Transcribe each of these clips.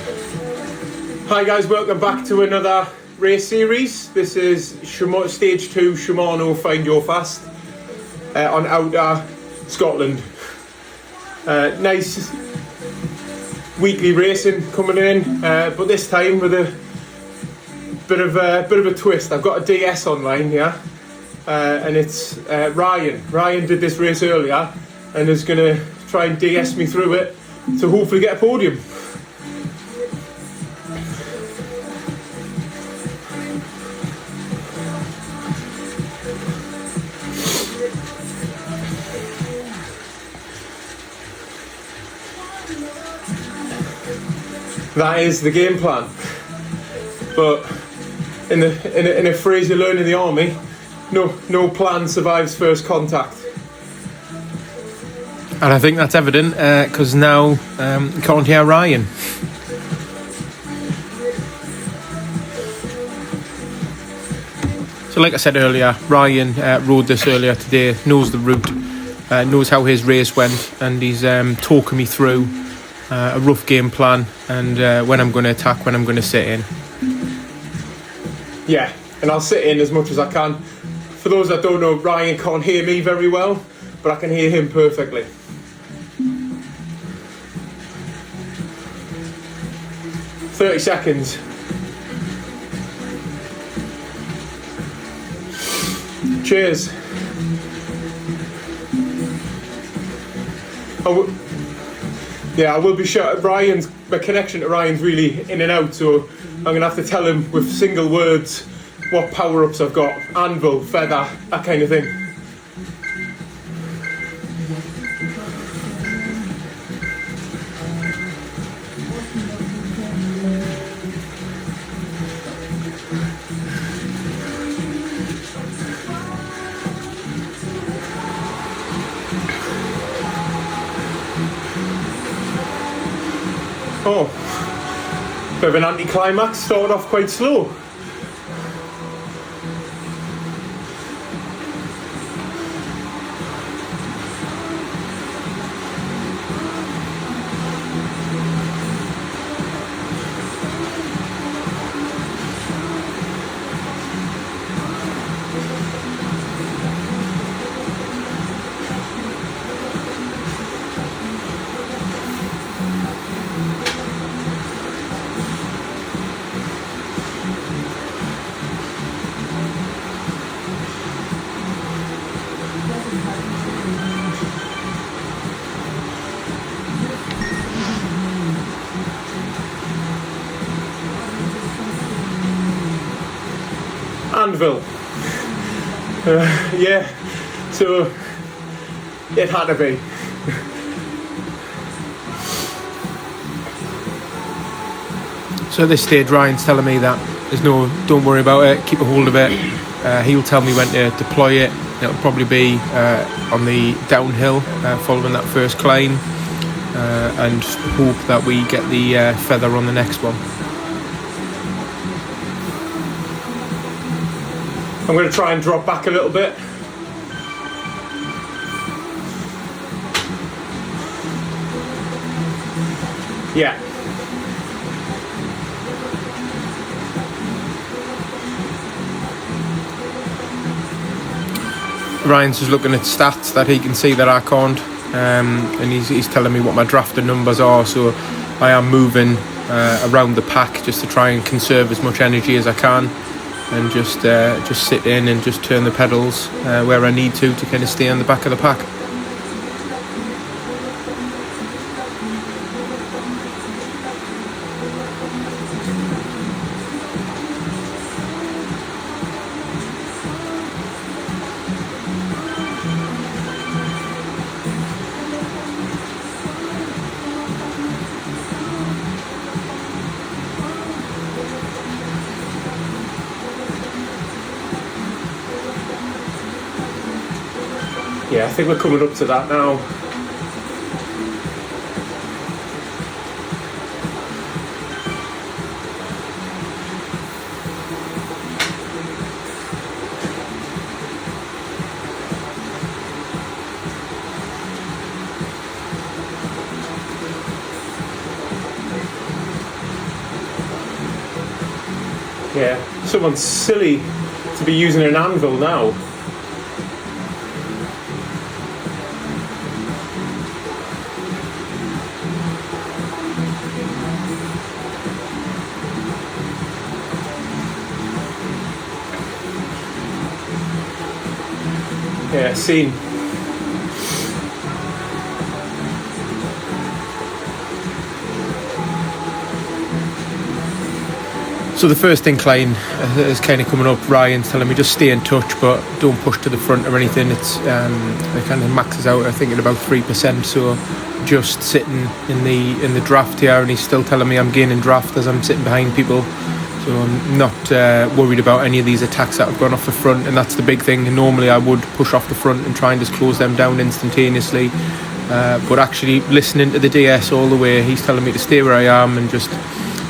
Hi guys, welcome back to another race series. This is Stage 2 Shimano Find Your Fast on Outer Scotland. Nice weekly racing coming in, but this time with a bit of a twist. I've got a DS online here, and it's Ryan. Ryan did this race earlier and is going to try and DS me through it to hopefully get a podium. That is the game plan, but in a phrase you learn in the army, no plan survives first contact. And I think that's evident because now you can't hear Ryan. So like I said earlier, Ryan rode this earlier today, knows the route, knows how his race went, and he's talking me through a rough game plan and when I'm going to attack, when I'm going to sit in. Yeah, and I'll sit in as much as I can. For those that don't know, Ryan can't hear me very well, but I can hear him perfectly. "30 seconds. Cheers. I will be shut. My connection to Ryan's really in and out, so I'm going to have to tell him with single words what power-ups I've got. Anvil, feather, that kind of thing. Oh, bit of an anticlimax, started off quite slow. Anvil. Yeah, so it had to be. So at this stage, Ryan's telling me that don't worry about it, keep a hold of it. He'll tell me when to deploy it. It'll probably be on the downhill following that first climb, and hope that we get the feather on the next one. I'm going to try and drop back a little bit. Yeah. Ryan's just looking at stats that he can see that I can't, and he's telling me what my drafting numbers are, so I am moving around the pack just to try and conserve as much energy as I can, and just sit in and just turn the pedals where I need to kind of stay on the back of the pack. Yeah, I think we're coming up to that now. Yeah, someone's silly to be using an anvil now. Yeah, seen. So the first incline is kind of coming up. Ryan's telling me just stay in touch, but don't push to the front or anything. It's it kind of maxes out, I think, at about 3%. So just sitting in the draft here, and he's still telling me I'm gaining draft as I'm sitting behind people. So I'm not worried about any of these attacks that have gone off the front, and that's the big thing. Normally I would push off the front and try and just close them down instantaneously. But actually listening to the DS all the way, he's telling me to stay where I am and just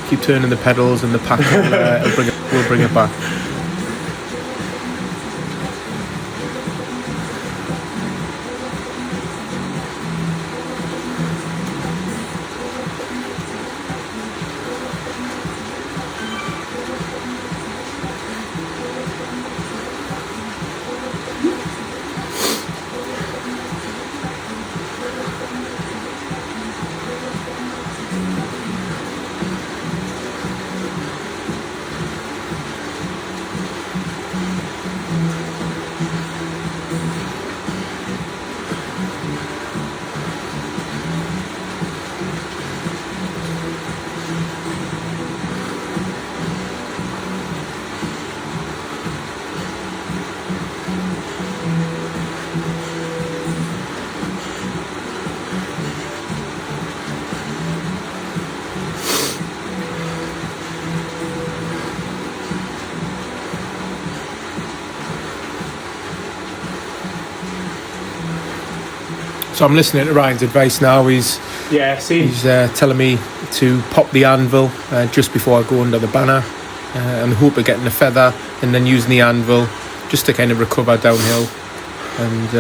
keep turning the pedals, and the pack will bring it back. So I'm listening to Ryan's advice now. He's telling me to pop the anvil just before I go under the banner, and hope of getting a feather, and then using the anvil just to kind of recover downhill, and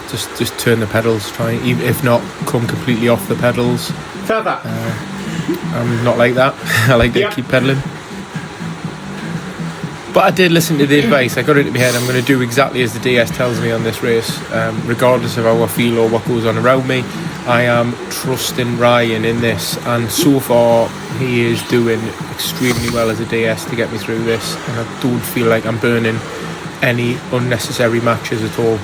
just turn the pedals. Try, if not, come completely off the pedals. Feather. I'm not like that. I like to keep pedaling. But I did listen to the advice. I got it in my head. I'm going to do exactly as the DS tells me on this race, regardless of how I feel or what goes on around me. I am trusting Ryan in this, and so far he is doing extremely well as a DS to get me through this, and I don't feel like I'm burning any unnecessary matches at all.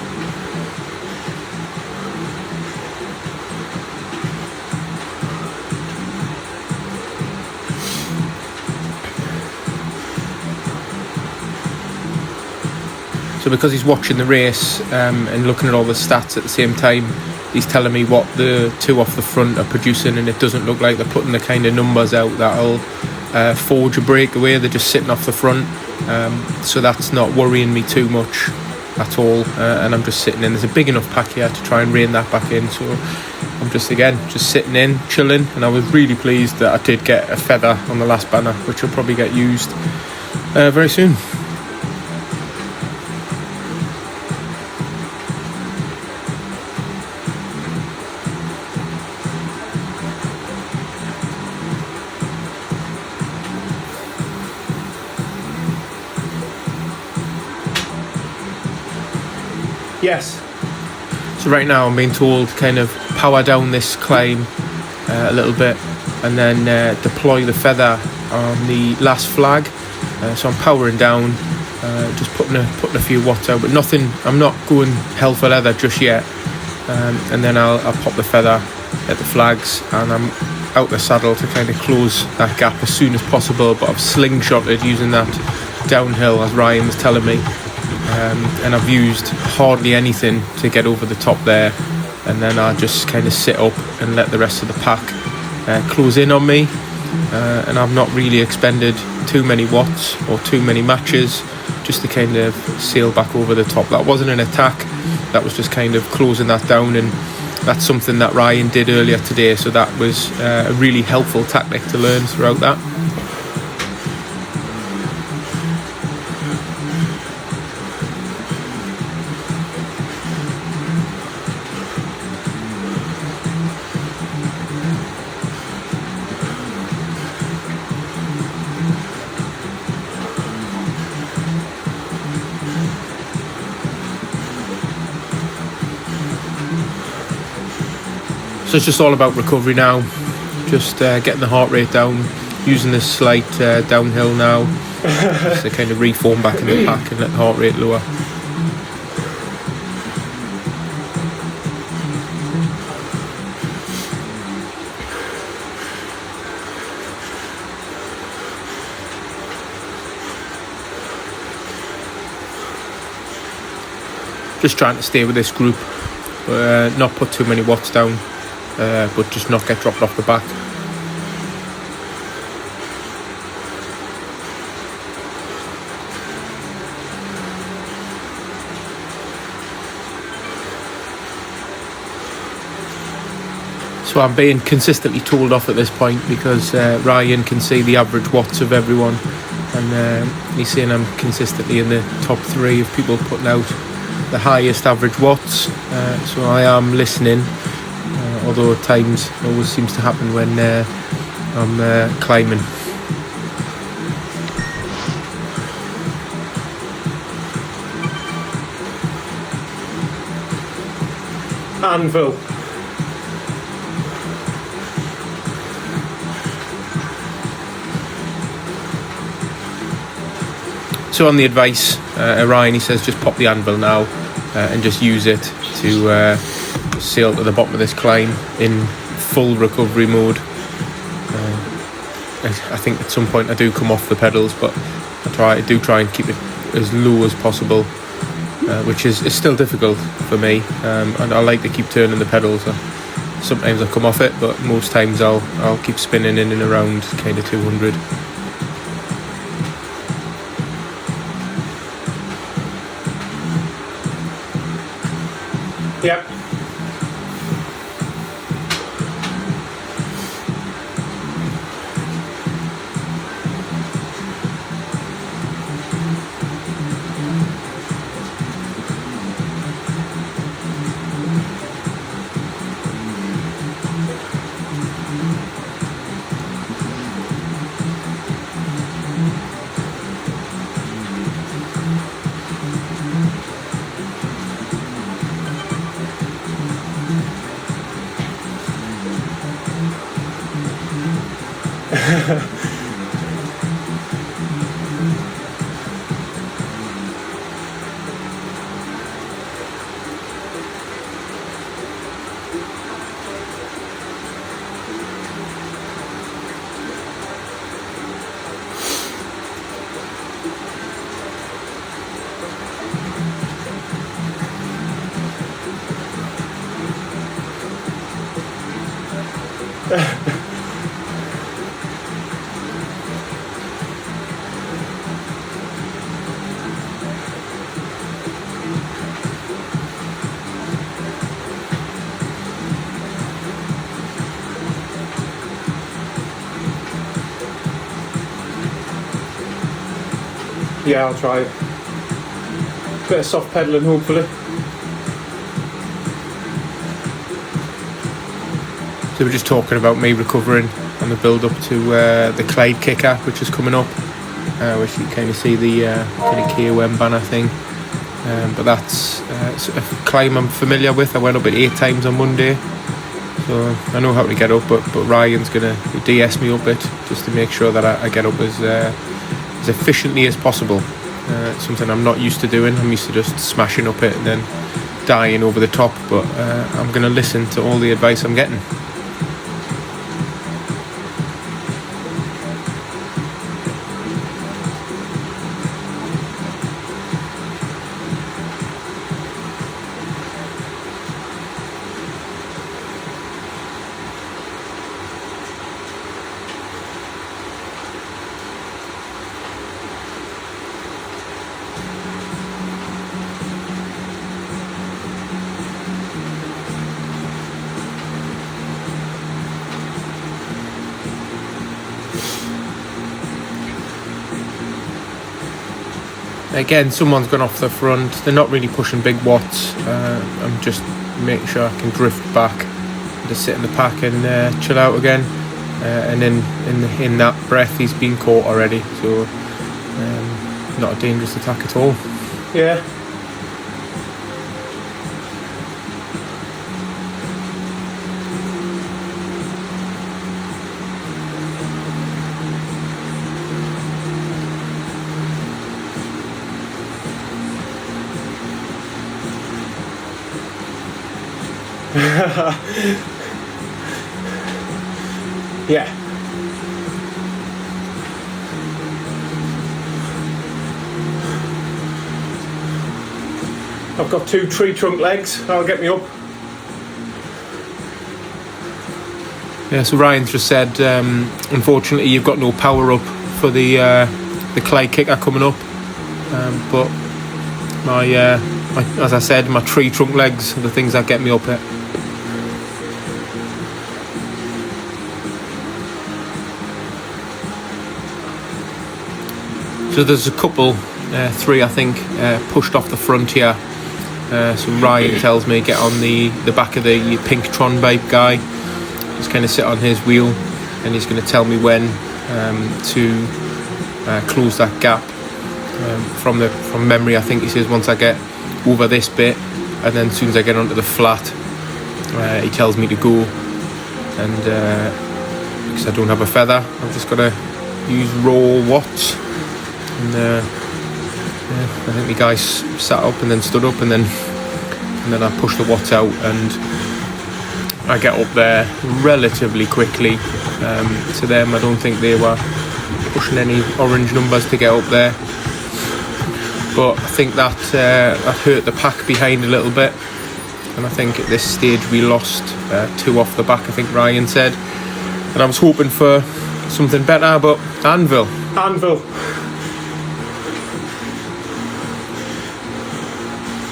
So because he's watching the race and looking at all the stats at the same time, he's telling me what the two off the front are producing, and it doesn't look like they're putting the kind of numbers out that'll forge a breakaway. They're just sitting off the front, so that's not worrying me too much at all, and I'm just sitting in. There's a big enough pack here to try and rein that back in, so I'm just sitting in, chilling, and I was really pleased that I did get a feather on the last banner, which will probably get used very soon. Yes. So right now I'm being told to kind of power down this climb a little bit, and then deploy the feather on the last flag. So I'm powering down, just putting a few watts out, but nothing. I'm not going hell for leather just yet. And then I'll pop the feather at the flags, and I'm out the saddle to kind of close that gap as soon as possible. But I've slingshotted using that downhill, as Ryan was telling me. And I've used hardly anything to get over the top there, and then I just kind of sit up and let the rest of the pack close in on me, and I've not really expended too many watts or too many matches just to kind of sail back over the top. That wasn't an attack, that was just kind of closing that down, and that's something that Ryan did earlier today, so that was a really helpful tactic to learn throughout that. So it's just all about recovery now, just getting the heart rate down, using this slight downhill now, just to kind of reform back in the pack and let the heart rate lower. Just trying to stay with this group, not put too many watts down, but just not get dropped off the back. So I'm being consistently told off at this point because Ryan can see the average watts of everyone, and he's saying I'm consistently in the top 3 of people putting out the highest average watts. So I am listening, although at times it always seems to happen when I'm climbing. Anvil. So on the advice, Ryan, he says just pop the anvil now and just use it to sail to the bottom of this climb in full recovery mode. I think at some point I do come off the pedals, but I do try and keep it as low as possible, which is still difficult for me, and I like to keep turning the pedals. Sometimes I come off it, but most times I'll keep spinning in and around kind of 200. Yep. Yeah, I'll try. Bit of soft pedalling, hopefully. So we're just talking about me recovering on the build up to the Clyde kicker, which is coming up, which you kind of see the kind of KOM banner thing. But that's a climb I'm familiar with. I went up it 8 times on Monday, so I know how to get up. But Ryan's gonna DS me up it just to make sure that I get up as efficiently as possible. Something I'm not used to doing. I'm used to just smashing up it and then dying over the top. But I'm gonna listen to all the advice I'm getting. Again, someone's gone off the front. They're not really pushing big watts. I'm just making sure I can drift back, just sit in the pack and chill out again. And then in that breath, he's been caught already. So not a dangerous attack at all. Yeah. Yeah. I've got 2 tree trunk legs, that'll get me up. Yeah, so Ryan's just said, unfortunately you've got no power up for the clay kicker coming up, but my as I said, my tree trunk legs are the things that get me up it. So there's a couple, 3 I think, pushed off the front here. So Ryan tells me get on the back of the pink Tron bike guy. Just kind of sit on his wheel, and he's going to tell me when to close that gap. From memory, I think he says once I get over this bit, and then as soon as I get onto the flat, he tells me to go. And because I don't have a feather, I've just got to use raw watts. And I think the guy sat up and then stood up, and then I push the watts out, and I get up there relatively quickly. To them, I don't think they were pushing any orange numbers to get up there, but I think that hurt the pack behind a little bit, and I think at this stage we lost 2 off the back, I think Ryan said, and I was hoping for something better, but Anvil.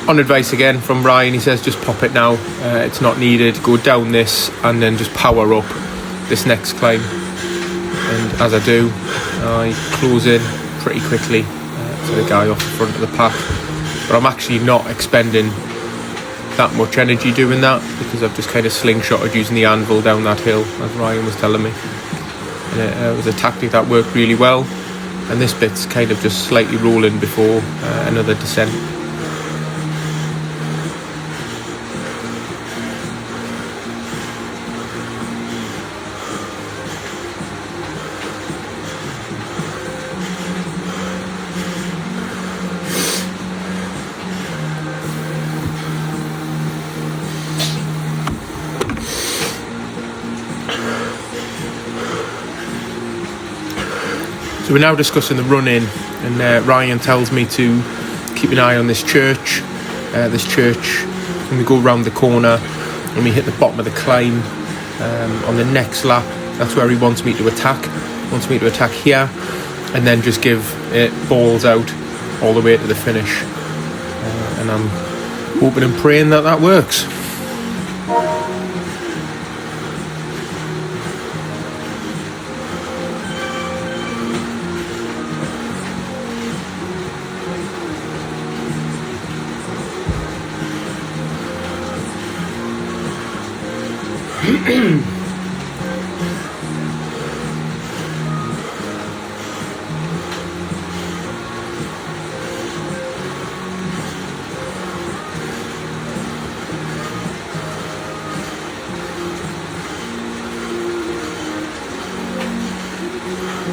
On advice again from Ryan, he says just pop it now, it's not needed, go down this and then just power up this next climb. And as I do, I close in pretty quickly to the guy off the front of the pack, but I'm actually not expending that much energy doing that, because I've just kind of slingshotted using the anvil down that hill, as Ryan was telling me, and it was a tactic that worked really well. And this bit's kind of just slightly rolling before another descent. So we're now discussing the run-in, and Ryan tells me to keep an eye on this church. When we go round the corner and we hit the bottom of the climb on the next lap, that's where he wants me to attack. He wants me to attack here and then just give it balls out all the way to the finish. And I'm hoping and praying that works.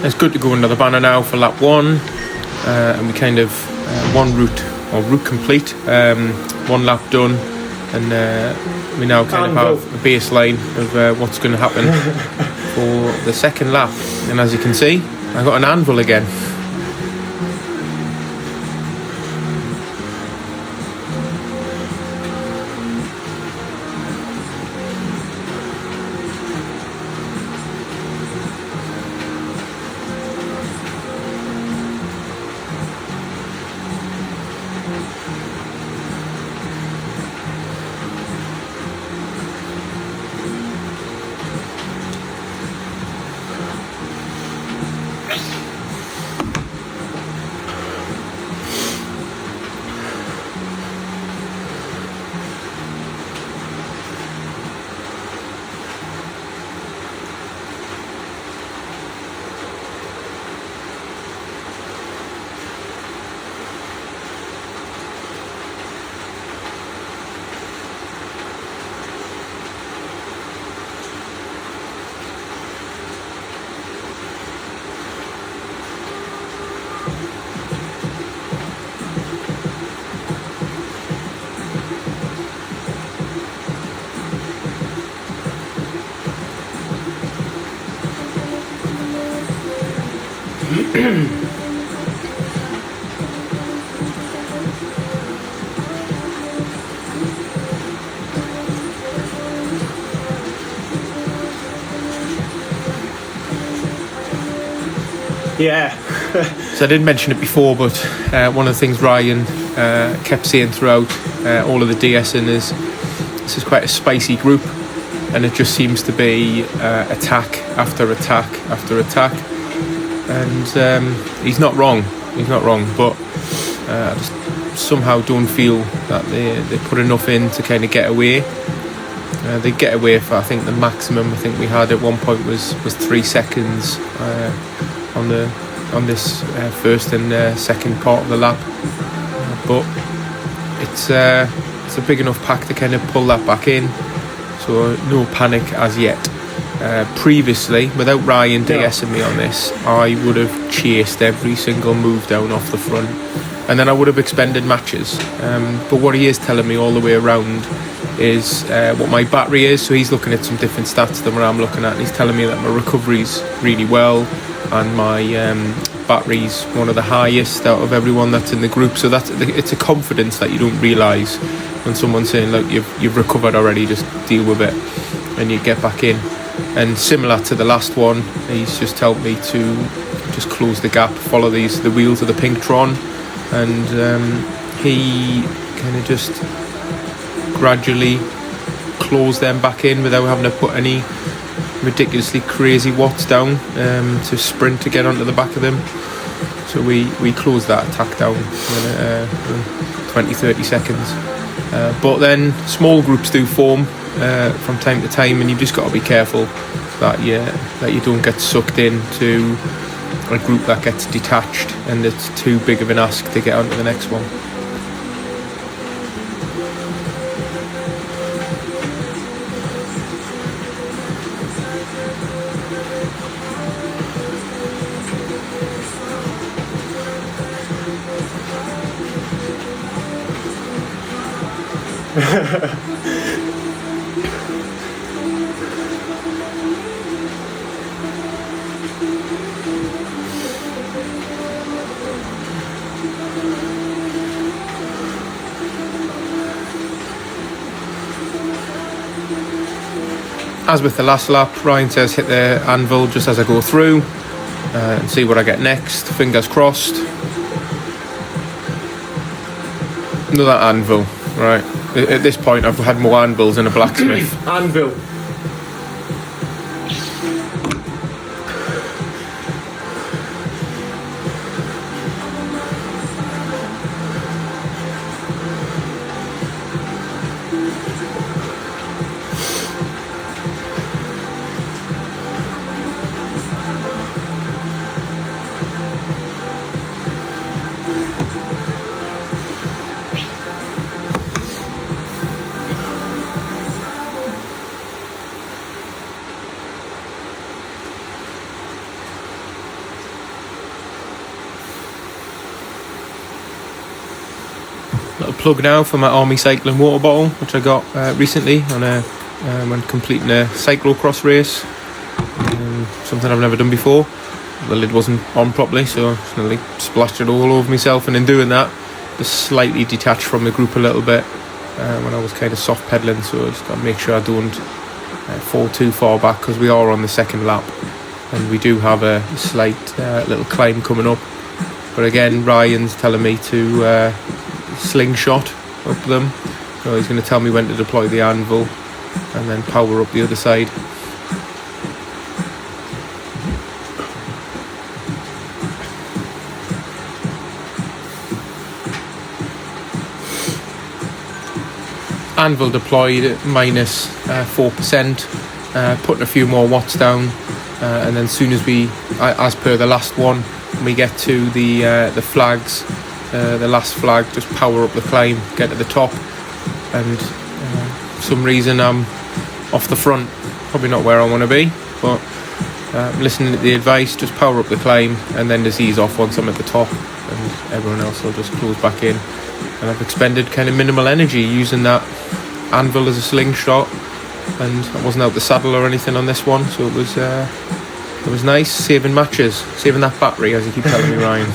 It's good to go under the banner now for lap 1, and we kind of route complete, 1 lap done, and we now kind of have a baseline of what's going to happen for the second lap. And as you can see, I got an anvil again. Yeah. So I didn't mention it before, but one of the things Ryan kept saying throughout all of the DSing is this is quite a spicy group, and it just seems to be attack after attack after attack. And he's not wrong, but I just somehow don't feel that they put enough in to kind of get away. They get away for, I think the maximum I think we had at one point was 3 seconds on this first and second part of the lap, but it's a big enough pack to kind of pull that back in, so no panic as yet. Previously, without Ryan DSing me on this, I would have chased every single move down off the front, and then I would have expended matches. But what he is telling me all the way around is what my battery is. So he's looking at some different stats than what I'm looking at, and he's telling me that my recovery's really well, and my battery's one of the highest out of everyone that's in the group. So it's a confidence that you don't realise when someone's saying, look, you've recovered already, just deal with it, and you get back in. And similar to the last one, he's just told me to just close the gap, follow the wheels of the pink Tron, and he kind of just gradually close them back in without having to put any ridiculously crazy watts down to sprint to get onto the back of them. So we close that attack down in 20-30 seconds. But then small groups do form from time to time, and you've just got to be careful that you don't get sucked into a group that gets detached and it's too big of an ask to get onto the next one. As with the last lap, Ryan says hit the anvil just as I go through and see what I get next. Fingers crossed. Another anvil, right. At this point I've had more anvils than a blacksmith. Anvil. Little plug now for my Army cycling water bottle, which I got recently on when completing a cyclocross race. Something I've never done before. The lid wasn't on properly, so I nearly splashed it all over myself, and in doing that just slightly detached from the group a little bit when I was kind of soft pedalling, so I just got to make sure I don't fall too far back, because we are on the second lap and we do have a slight little climb coming up. But again, Ryan's telling me to slingshot up them, so he's going to tell me when to deploy the anvil and then power up the other side. Anvil deployed at minus 4%, putting a few more watts down, and then as soon as we, as per the last one, when we get to the flags, the last flag, just power up the climb, get to the top, and for some reason I'm off the front, probably not where I want to be, but listening to the advice, just power up the climb and then just ease off once I'm at the top, and everyone else will just close back in. And I've expended kind of minimal energy using that anvil as a slingshot, and I wasn't out the saddle or anything on this one, so it was It was nice saving matches, saving that battery, as you keep telling me, Ryan.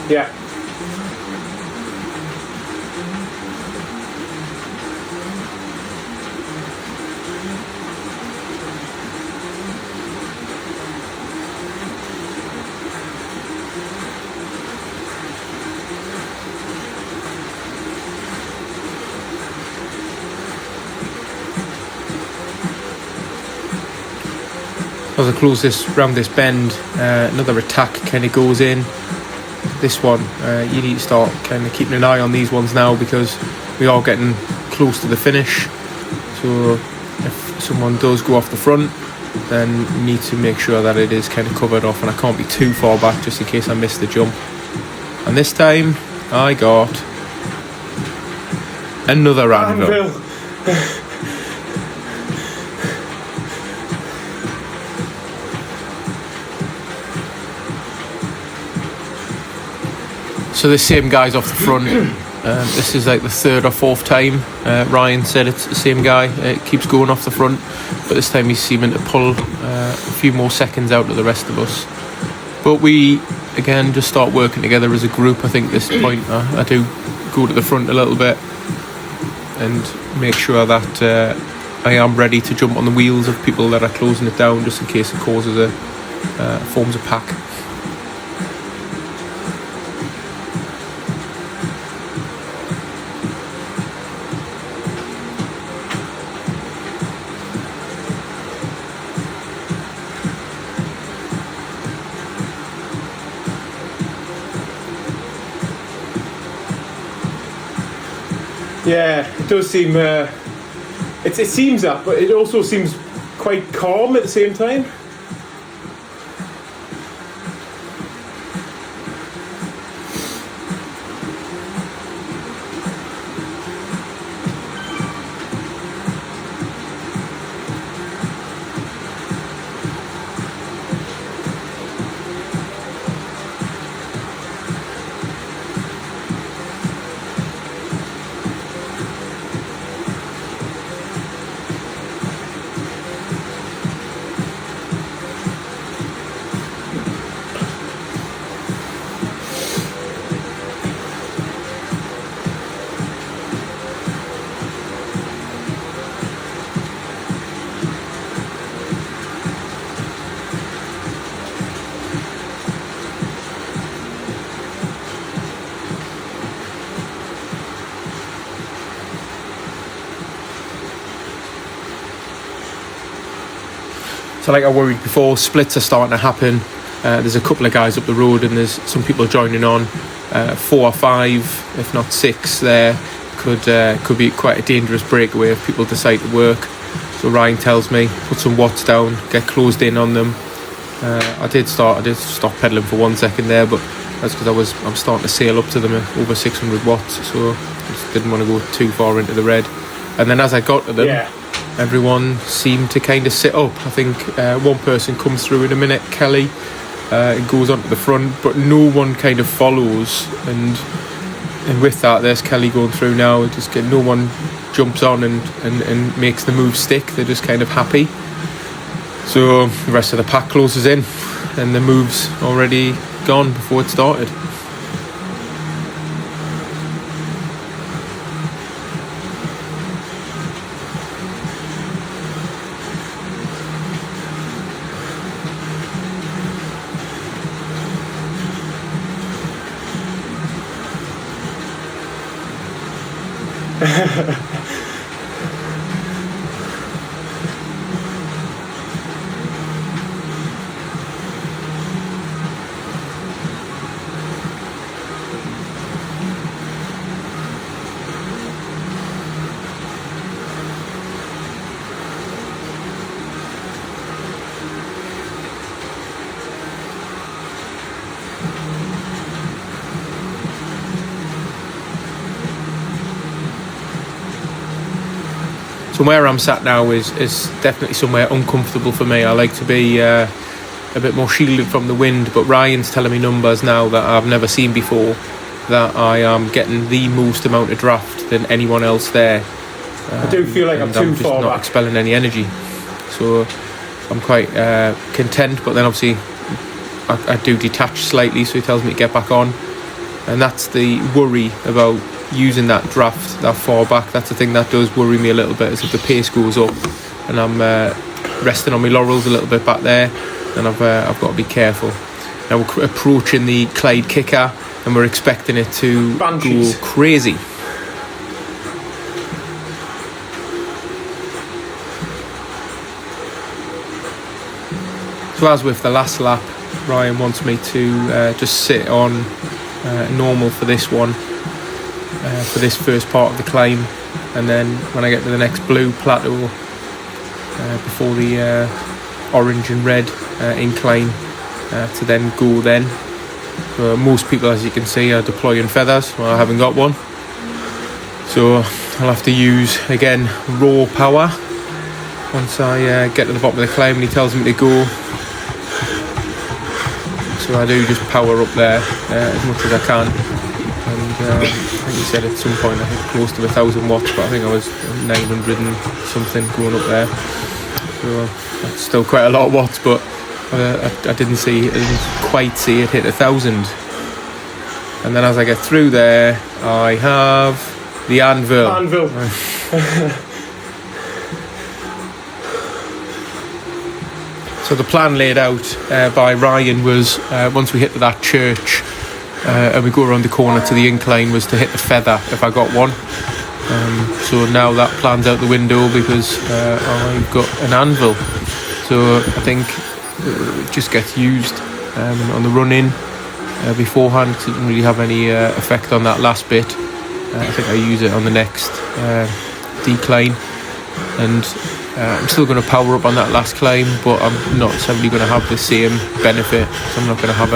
Yeah. As I close this round this bend, another attack kind of goes in. This one, you need to start kind of keeping an eye on these ones now, because we are getting close to the finish. So if someone does go off the front, then you need to make sure that it is kind of covered off, and I can't be too far back just in case I miss the jump. And this time I got another anvil. So the same guy's off the front. This is like the third or fourth time. Ryan said it's the same guy. It keeps going off the front, but this time he's seeming to pull a few more seconds out of the rest of us. But we, again, just start working together as a group. I think at this point I do go to the front a little bit and make sure that I am ready to jump on the wheels of people that are closing it down, just in case it causes forms a pack. Yeah, it does seem. It seems that, but it also seems quite calm at the same time. So like I worried before, splits are starting to happen. There's a couple of guys up the road and there's some people joining on. 4 or 5, if not 6 there, could be quite a dangerous breakaway if people decide to work. So Ryan tells me, put some watts down, get closed in on them. I did stop pedalling for 1 second there, but that's because I'm starting to sail up to them at over 600 watts, so I just didn't want to go too far into the red. And then as I got to them, everyone seemed to kind of sit up. I think one person comes through in a minute, Kelly, and goes onto the front, but no one kind of follows. And with that, there's Kelly going through now. No one jumps on and makes the move stick. They're just kind of happy. So the rest of the pack closes in, and the move's already gone before it started. So where I'm sat now is definitely somewhere uncomfortable for me. I like to be a bit more shielded from the wind, but Ryan's telling me numbers now that I've never seen before, that I am getting the most amount of draft than anyone else there. I do feel like I'm too just far not back. expelling any energy. So I'm quite content, but then obviously I do detach slightly, so he tells me to get back on. And that's the worry about using that draft that far back. That's the thing that does worry me a little bit, is if the pace goes up and I'm resting on my laurels a little bit back there, then I've got to be careful. Now we're approaching the Clyde kicker and we're expecting it to Banshees. go crazy. So as with the last lap, Ryan wants me to just sit on normal for this one, for this first part of the climb, and then when I get to the next blue plateau, before the orange and red incline, to then go then. Most people, as you can see, are deploying feathers. Well, I haven't got one, so I'll have to use again raw power once I get to the bottom of the climb and he tells me to go. So I do just power up there as much as I can, and I think he said at some point I hit close to 1,000 watts, but I think I was 900 and something going up there, so that's still quite a lot of watts, but I didn't quite see it hit 1,000. And then as I get through there, I have the anvil. So the plan laid out by Ryan was, once we hit that church and we go around the corner to the incline, was to hit the feather if I got one. So now that plan's out the window because I've got an anvil. So I think it just gets used on the run-in beforehand. It didn't really have any effect on that last bit. I think I use it on the next decline, and I'm still going to power up on that last climb, but I'm not necessarily going to have the same benefit. So I'm not going to have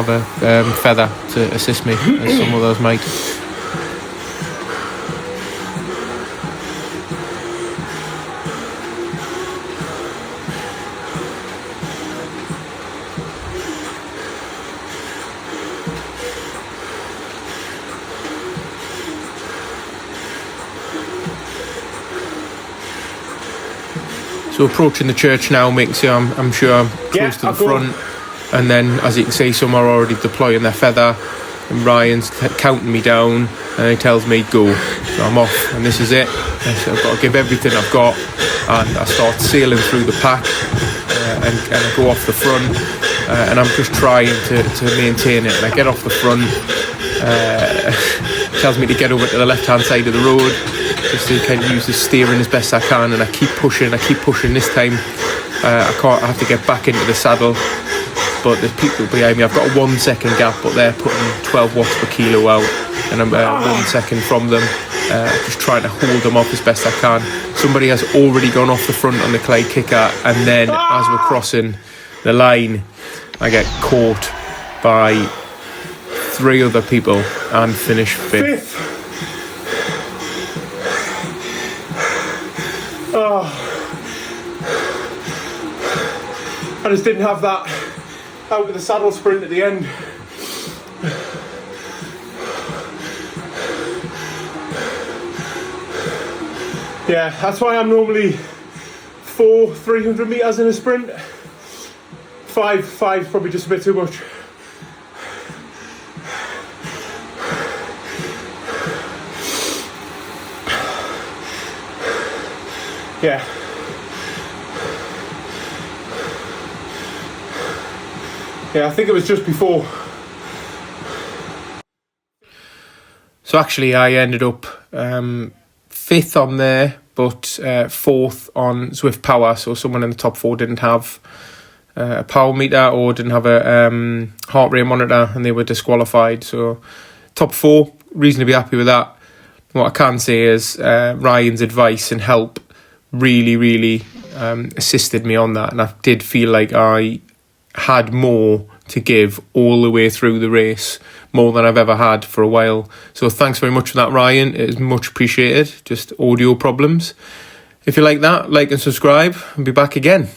a feather to assist me as some of those might. So approaching the church now, making sure I'm close to the front, and then as you can see, some are already deploying their feather, and Ryan's counting me down, and he tells me go. So I'm off, and this is it. So I've got to give everything I've got, and I start sailing through the pack, and I go off the front, and I'm just trying to maintain it. And I get off the front, tells me to get over to the left hand side of the road, just to kind of use the steering as best I can, and I keep pushing. This time I have to get back into the saddle, but there's people behind me. I've got a 1 second gap, but they're putting 12 watts per kilo out, and I'm 1 second from them, just trying to hold them off as best I can. Somebody has already gone off the front on the Clyde kicker, and then as we're crossing the line, I get caught by 3 other people and finish 5th. I just didn't have that out of the saddle sprint at the end. Yeah, that's why I'm normally 300 metres in a sprint. 5 probably just a bit too much. Yeah. Yeah, I think it was just before. So actually I ended up 5th on there, but 4th on Zwift Power. So someone in the top 4 didn't have a power meter or didn't have a heart rate monitor, and they were disqualified. So top 4, reasonably happy with that. What I can say is Ryan's advice and help really assisted me on that, and I did feel like I had more to give all the way through the race, more than I've ever had for a while. So thanks very much for that, Ryan. It is much appreciated. Just audio problems. If you like that, like and subscribe, and be back again.